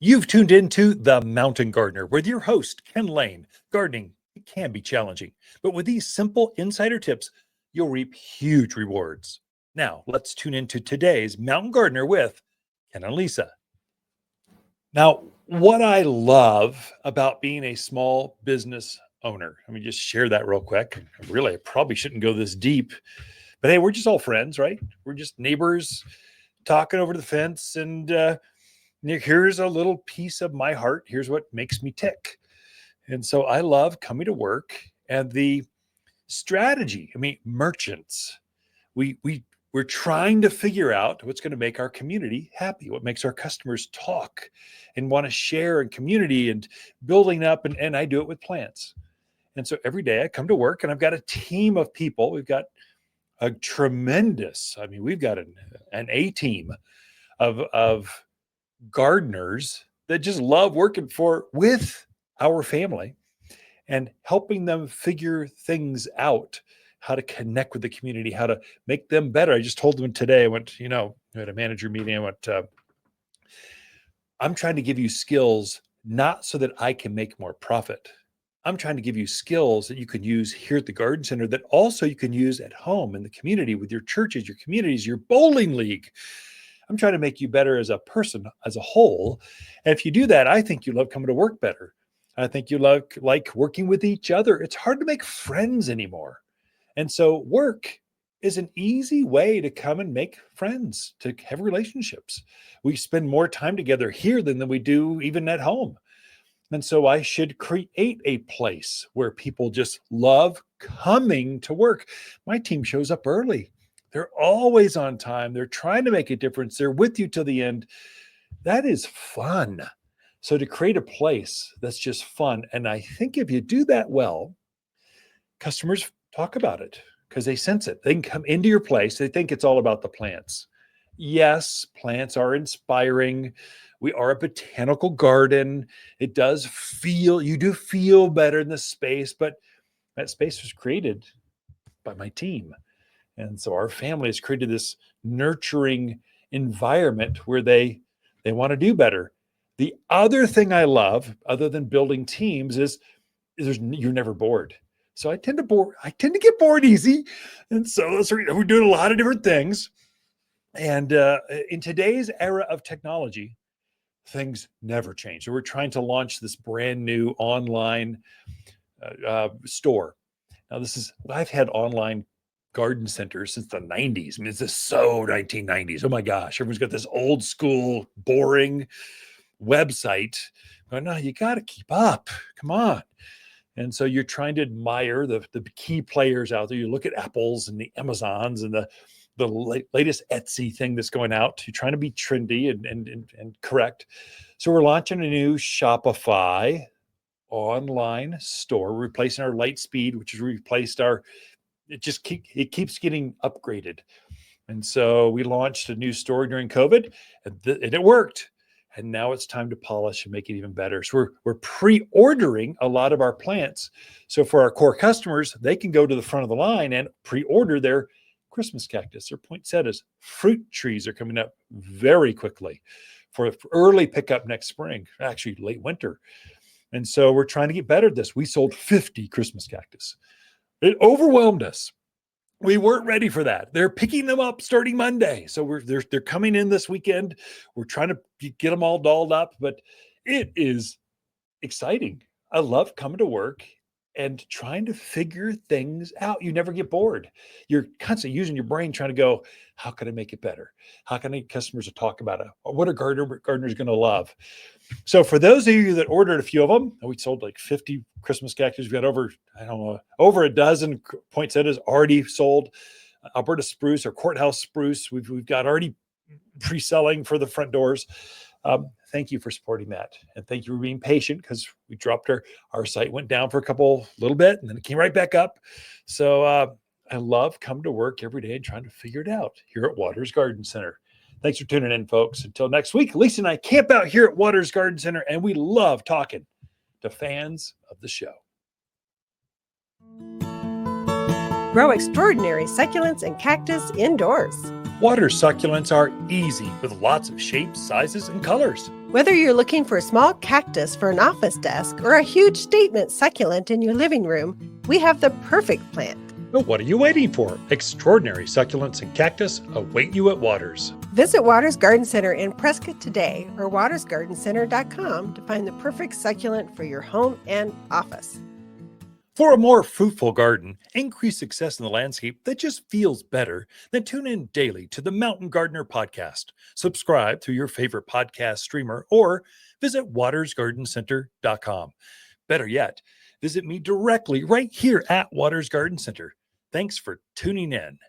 You've tuned into The Mountain Gardener with your host, Ken Lain. Gardening, it can be challenging, but with these simple insider tips, you'll reap huge rewards. Now, let's tune into today's Mountain Gardener with Ken and Lisa. Now, what I love about being a small business owner, let me just share that real quick. Really, I probably shouldn't go this deep, but hey, we're just all friends, right? We're just neighbors talking over the fence, and here's a little piece of my heart. Here's what makes me tick. And so I love coming to work and the strategy. I mean, merchants, we're trying to figure out what's going to make our community happy, what makes our customers talk and want to share in community and building up. And I do it with plants. And so every day I come to work and I've got a team of people. We've got a tremendous, we've got an A team of gardeners that just love working with our family and helping them figure things out, how to connect with the community, how to make them better. I just told them today, I went, at a manager meeting, I went, I'm trying to give you skills, not so that I can make more profit. I'm trying to give you skills that you can use here at the garden center that also you can use at home in the community with your churches, your communities, your bowling league. I'm trying to make you better as a person, as a whole. And if you do that, I think you love coming to work better. I think you like working with each other. It's hard to make friends anymore. And so work is an easy way to come and make friends, to have relationships. We spend more time together here than we do even at home. And so I should create a place where people just love coming to work. My team shows up early. They're always on time. They're trying to make a difference. They're with you till the end. That is fun. So to create a place that's just fun. And I think if you do that well, customers talk about it because they sense it. They can come into your place. They think it's all about the plants. Yes, plants are inspiring. We are a botanical garden. It does feel, you do feel better in the space, but that space was created by my team. And so our family has created this nurturing environment where they want to do better. The other thing I love, other than building teams, is you're never bored. So I tend to get bored easy. And so we're doing a lot of different things. And in today's era of technology, things never change. So we're trying to launch this brand new online store. Now I've had online garden centers since the 90s. I mean, it's just so 1990s. Oh my gosh, everyone's got this old school, boring website. But no, you got to keep up. Come on. And so you're trying to admire the key players out there. You look at Apples and the Amazons and the latest Etsy thing that's going out. You're trying to be trendy and correct. So we're launching a new Shopify online store, replacing our Lightspeed, which has replaced it keeps getting upgraded. And so we launched a new store during COVID and it worked. And now it's time to polish and make it even better. So we're pre-ordering a lot of our plants. So for our core customers, they can go to the front of the line and pre-order their Christmas cactus. Their poinsettias, fruit trees are coming up very quickly for early pickup next spring, actually late winter. And so we're trying to get better at this. We sold 50 Christmas cactus. It overwhelmed us. We weren't ready for that. They're picking them up starting Monday. So they're coming in this weekend. We're trying to get them all dolled up, but it is exciting. I love coming to work and trying to figure things out. You never get bored. You're constantly using your brain trying to go, how can I make it better? How can I get customers to talk about it? What are gardeners going to love? So for those of you that ordered a few of them, we sold like 50 Christmas cactus. We've got over a dozen poinsettias already sold. Alberta spruce or courthouse spruce, we've got already pre-selling for the front doors. Thank you for supporting that. And thank you for being patient because we dropped our site went down for a little bit and then it came right back up. So I love coming to work every day and trying to figure it out here at Waters Garden Center. Thanks for tuning in, folks. Until next week, Lisa and I camp out here at Waters Garden Center, and we love talking to fans of the show. Grow extraordinary succulents and cactus indoors. Water succulents are easy with lots of shapes, sizes, and colors. Whether you're looking for a small cactus for an office desk or a huge statement succulent in your living room, we have the perfect plant. But what are you waiting for? Extraordinary succulents and cactus await you at Waters. Visit Waters Garden Center in Prescott today or watersgardencenter.com to find the perfect succulent for your home and office. For a more fruitful garden, increase success in the landscape that just feels better, then tune in daily to the Mountain Gardener podcast. Subscribe through your favorite podcast streamer or visit watersgardencenter.com. Better yet, visit me directly right here at Waters Garden Center. Thanks for tuning in.